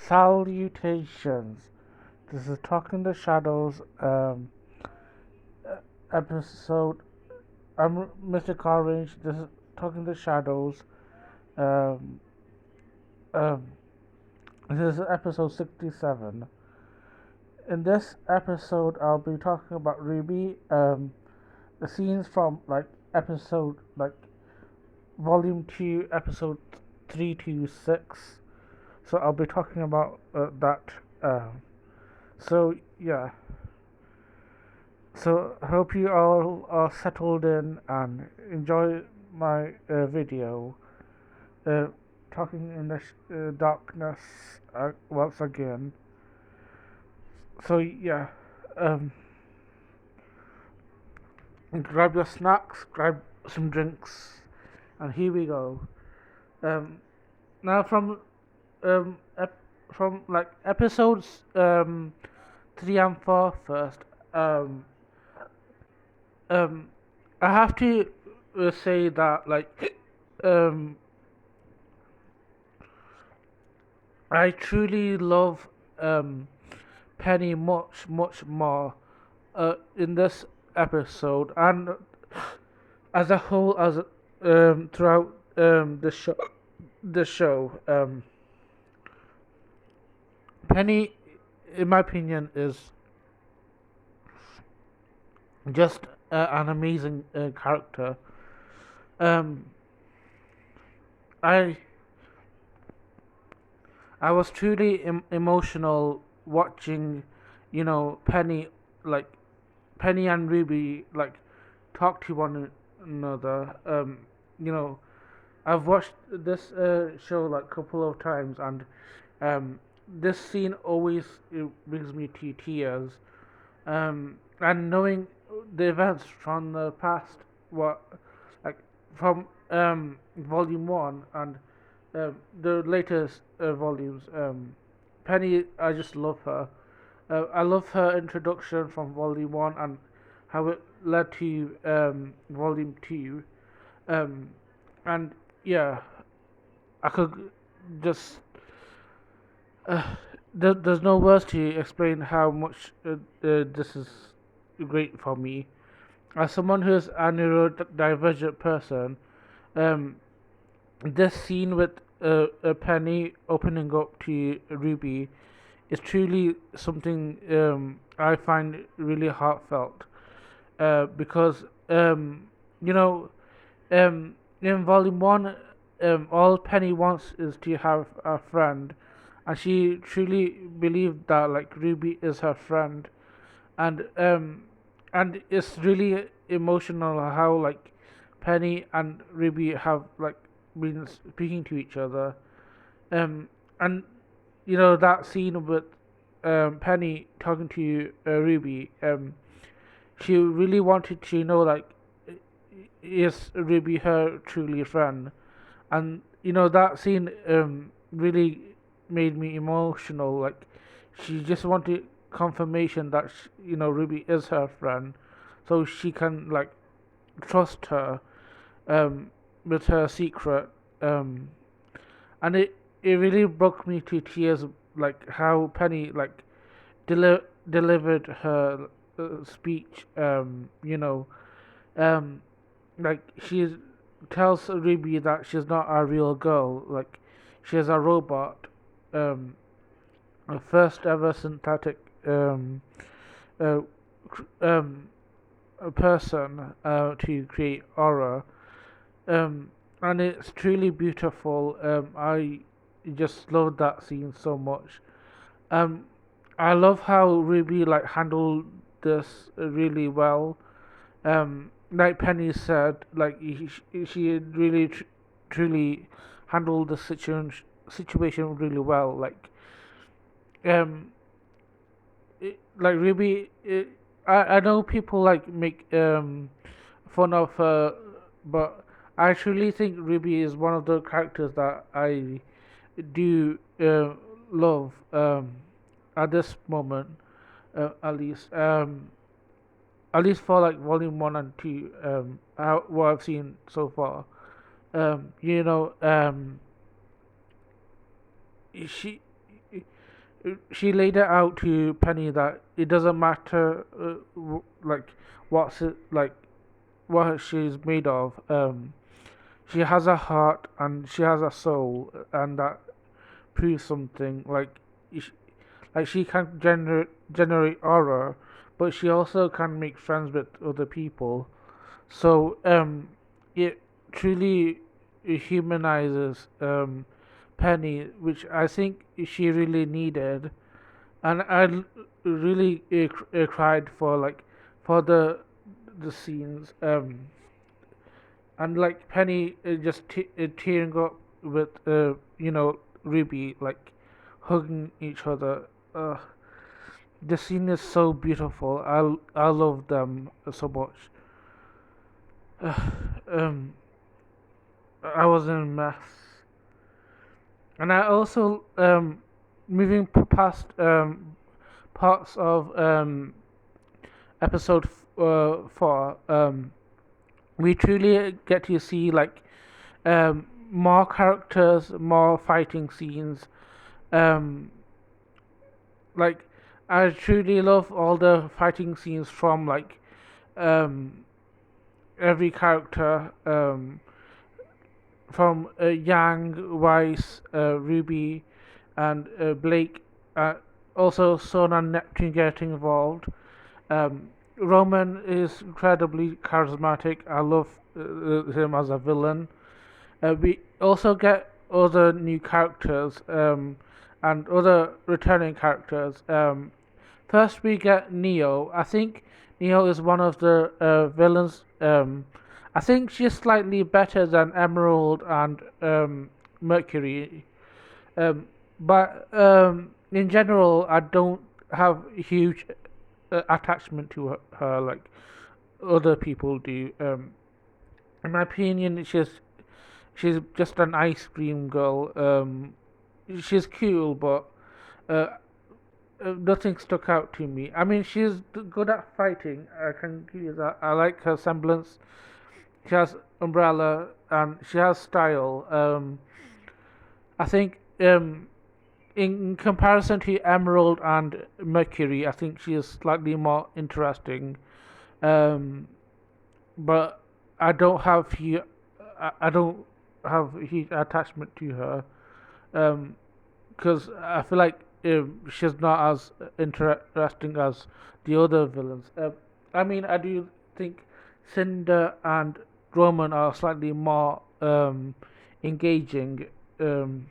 Salutations. This is Talking the Shadows episode. I'm Mr. Carrange. This is Talking the Shadows. Um, um, this is episode 67. In this episode, I'll be talking about RWBY. The scenes from episode volume 2, episode 3 to 6. So I'll be talking about that. So yeah. So I hope you all are settled in and enjoy my video. Uh, Talking in the darkness once again. So yeah. Um, Grab your snacks, grab some drinks, and here we go. Um, Now from episodes 3 and 4 first. Um, um, I have to say that um, I truly love Penny much more in this episode and as a whole as throughout the show. Penny, in my opinion, is just an amazing character. Um, I I was truly emotional watching, Penny like Penny and Ruby talk to one another. You know, I've watched this show like a couple of times, and this scene always brings me to tears. And knowing the events from the past, what like from volume 1 and the latest volumes. Penny, I just love her. I love her introduction from volume 1 and how it led to volume 2. Um, and yeah, I could just. Uh, there's no words to explain how much this is great for me. As someone who's a neurodivergent person, um, this scene with Penny opening up to Ruby is truly something I find really heartfelt. Because you know in volume 1, all Penny wants is to have a friend, and she truly believed that Ruby is her friend, and it's really emotional how Penny and Ruby have been speaking to each other, and that scene with Penny talking to Ruby, she really wanted to know is Ruby her truly friend, and that scene really made me emotional. She just wanted confirmation that Ruby is her friend, so she can trust her with her secret. And it really broke me to tears, how Penny delivered her speech. Um, she tells Ruby that she's not a real girl, she's a robot, a first ever synthetic uh, um, a person to create aura. And it's truly beautiful. I just love that scene so much. Um, I love how Ruby handled this really well. Like Penny said, she really truly handled the situation really well. Um, Ruby, I know people make fun of her, but I truly think Ruby is one of the characters that I do love at this moment, at least. At least for volume 1 and 2, what I've seen so far. Um, you know, um, she she laid it out to Penny that it doesn't matter like what's it like what she's made of. She has a heart and she has a soul, and that proves something. Like she can generate aura, but she also can make friends with other people. So it truly humanizes Penny, which I think she really needed, and really cried for for the scenes and like Penny just tearing up with Ruby like hugging each other. Uh, the scene is so beautiful. I love them so much. Um, I was in a mess, and I also moving past parts of episode 4. We truly get to see more characters, more fighting scenes. Um, like I truly love all the fighting scenes from um every character. From Yang, Weiss, Ruby, and Blake. Also, Son and Neptune getting involved. Roman is incredibly charismatic. I love him as a villain. We also get other new characters and other returning characters. First, we get Neo. I think Neo is one of the villains. I think she's slightly better than Emerald and Mercury. But in general, I don't have a huge attachment to her like other people do. In my opinion, she's just an ice cream girl. She's cool, but uh, nothing stuck out to me. I mean, she's good at fighting. I can give you that. I like her semblance. She has umbrella and she has style. I think in comparison to Emerald and Mercury, I think she is slightly more interesting. Um, but I don't have hu- I don't have a huge attachment to her. Because I feel like she's not as interesting as the other villains. I mean, I do think Cinder and Roman are slightly more engaging. Um,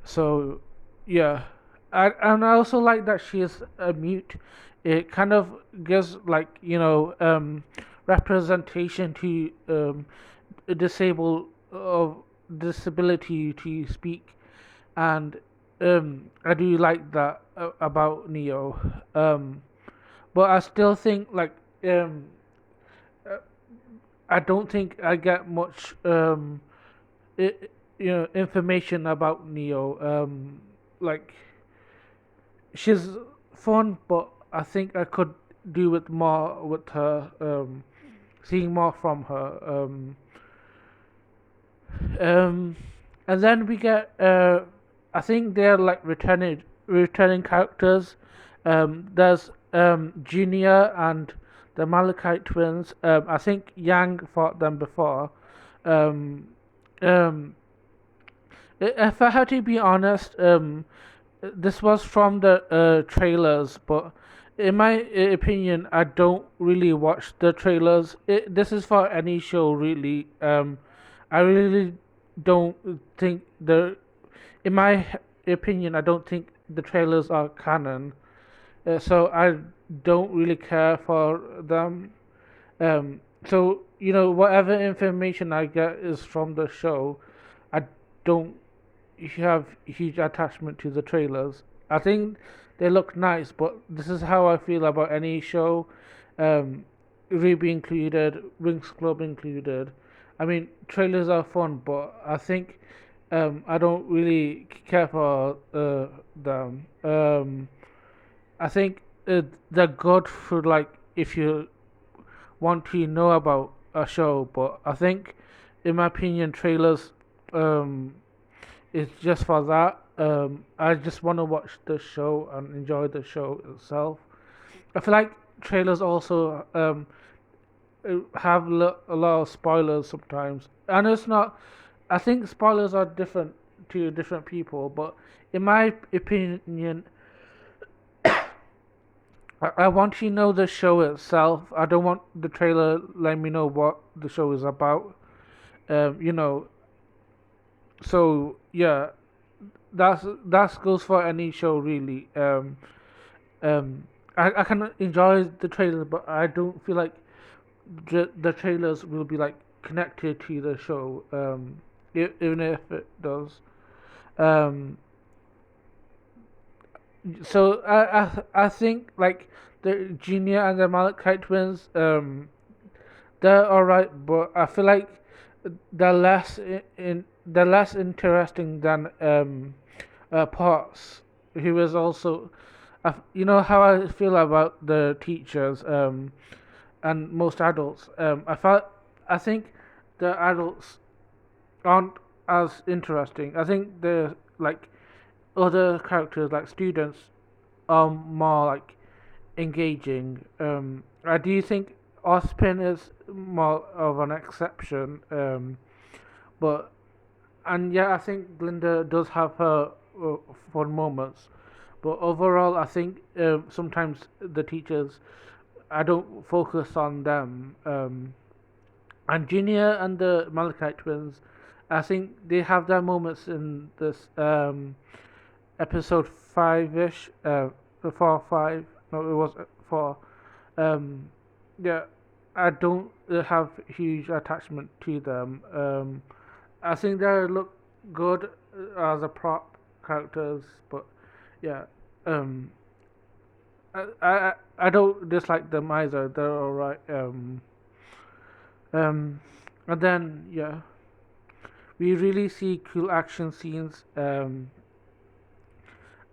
so, yeah. And I also like that she is a mute. It kind of gives, representation to disabled of disability to speak, and I do like that about Neo. But I still think um, uh, I don't think I get much I, information about Neo. Like she's fun, but I think I could do with more with her. Seeing more from her. Um, and then we get I think they're like returning characters. There's Junior and the Malachite twins. I think Yang fought them before. Um, um, if I had to be honest, this was from the trailers, but in my opinion, I don't really watch the trailers. This is for any show, really. I really don't think in my opinion, I don't think the trailers are canon. So I don't really care for them. So whatever information I get is from the show. I don't have huge attachment to the trailers. I think they look nice, but this is how I feel about any show, um, Ruby included, Wings Club included. I mean, trailers are fun, but I think I don't really care for them. I think they're good for if you want to know about a show, but I think, in my opinion, trailers um, it's just for that. I just want to watch the show and enjoy the show itself. I feel like trailers also have a lot of spoilers sometimes, and it's not. I think spoilers are different to different people, but in my opinion, I want to know the show itself. I don't want the trailer letting me know what the show is about. You know, so yeah, that goes for any show really. I can enjoy the trailer, but I don't feel like the trailers will be like connected to the show. Even if it does. Um, so I think like the Junior and the Malachite twins. They're alright, but I feel like they're less interesting than Potts, who is also. You know how I feel about the teachers and most adults. I think the adults aren't as interesting. I think the like other characters like students are more like engaging. I do think Ospin is more of an exception, but and yeah, I think Glinda does have her fun moments, but overall, I think sometimes the teachers I don't focus on them. And Junior and the Malachite twins, I think they have their moments in this episode 5-ish, 4 or 5. No, it was 4. Um, yeah, I don't have huge attachment to them. I think they look good as a prop characters, but yeah, um, I don't dislike them either. They're alright. Um, and then yeah, we really see cool action scenes. And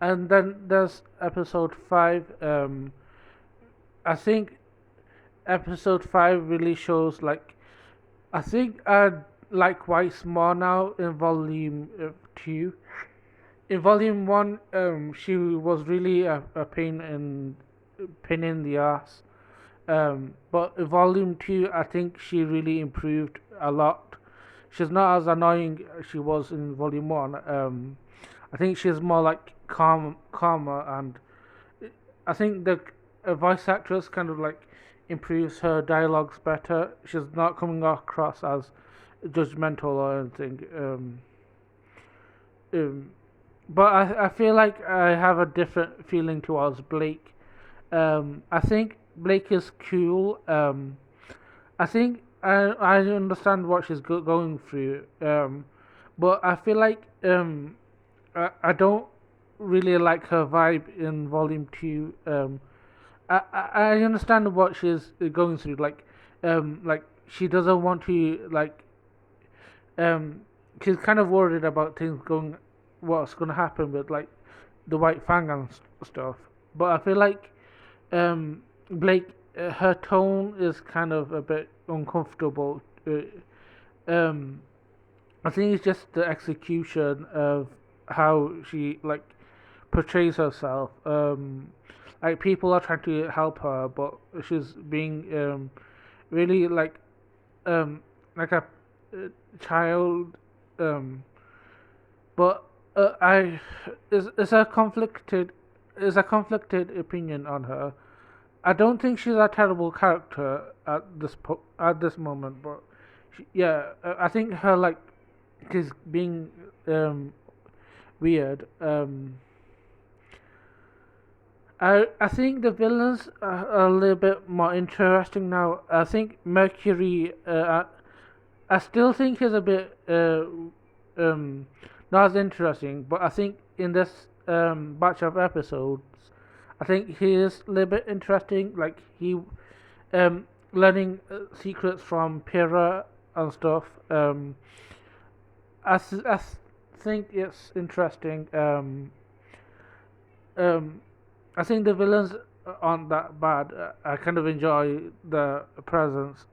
then there's episode 5. I think episode 5 really shows like I think I like Weiss more now in volume 2. In volume 1, she was really a pain in the ass. But in volume 2, I think she really improved a lot. She's not as annoying as she was in volume 1. I think she's more like calmer, and I think the voice actress kind of like improves her dialogues better. She's not coming across as judgmental or anything. Um, but I feel like I have a different feeling towards Blake. I think Blake is cool. I think I understand what she's going through. But I feel like I don't really like her vibe in Volume 2. I understand what she's going through. Like she doesn't want to um, she's kind of worried about things going, what's going to happen with like the White Fang and stuff. But I feel like Blake, her tone is kind of a bit uncomfortable. Um, I think it's just the execution of how she like portrays herself. Like people are trying to help her, but she's being really um, like a child. Um, but I is a conflicted opinion on her. I don't think she's a terrible character at at this moment, but yeah, I think her like she's being weird. I think the villains are a little bit more interesting now. I think Mercury. I still think is a bit um not as interesting, but I think in this batch of episodes, I think he is a little bit interesting. Like he learning secrets from Pyrrha and stuff. Think it's interesting. Um, I think the villains aren't that bad. I kind of enjoy the presence.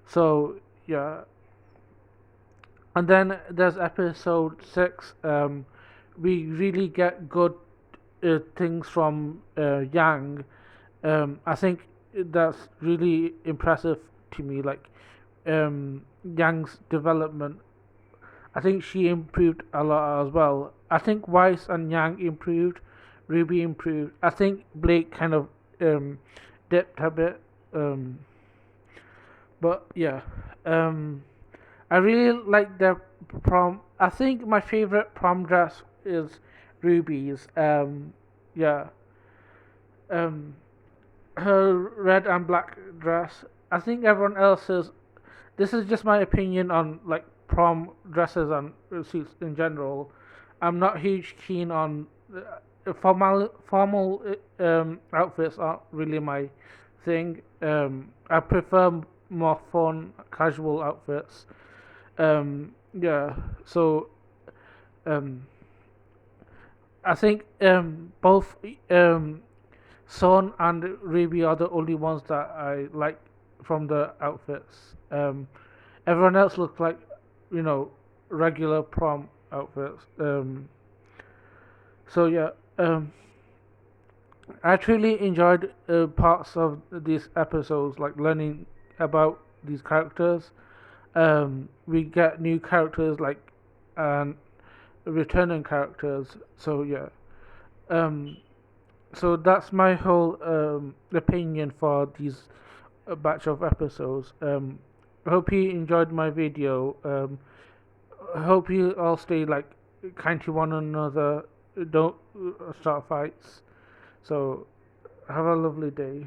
So yeah, And then there's episode 6. We really get good things from Yang. I think that's really impressive to me. Like Yang's development, I think she improved a lot as well. I think Weiss and Yang improved, Ruby improved. I think Blake kind of um, dipped a bit. Um, but yeah, um, I really like their prom. I think my favorite prom dress is Ruby's. Yeah, um, her red and black dress. I think everyone else's. This is just my opinion on like prom dresses and suits in general. I'm not huge keen on formal outfits. Aren't really my thing. I prefer more fun, casual outfits. Yeah. So um, I think both Son and Ruby are the only ones that I like from the outfits. Everyone else looks like, you know, regular prom outfits. So yeah, I truly enjoyed parts of these episodes, like learning about these characters. We get new characters like and returning characters. So yeah, um, so that's my whole opinion for these batch of episodes. I hope you enjoyed my video. I hope you all stay like kind to one another. Don't start fights. So have a lovely day.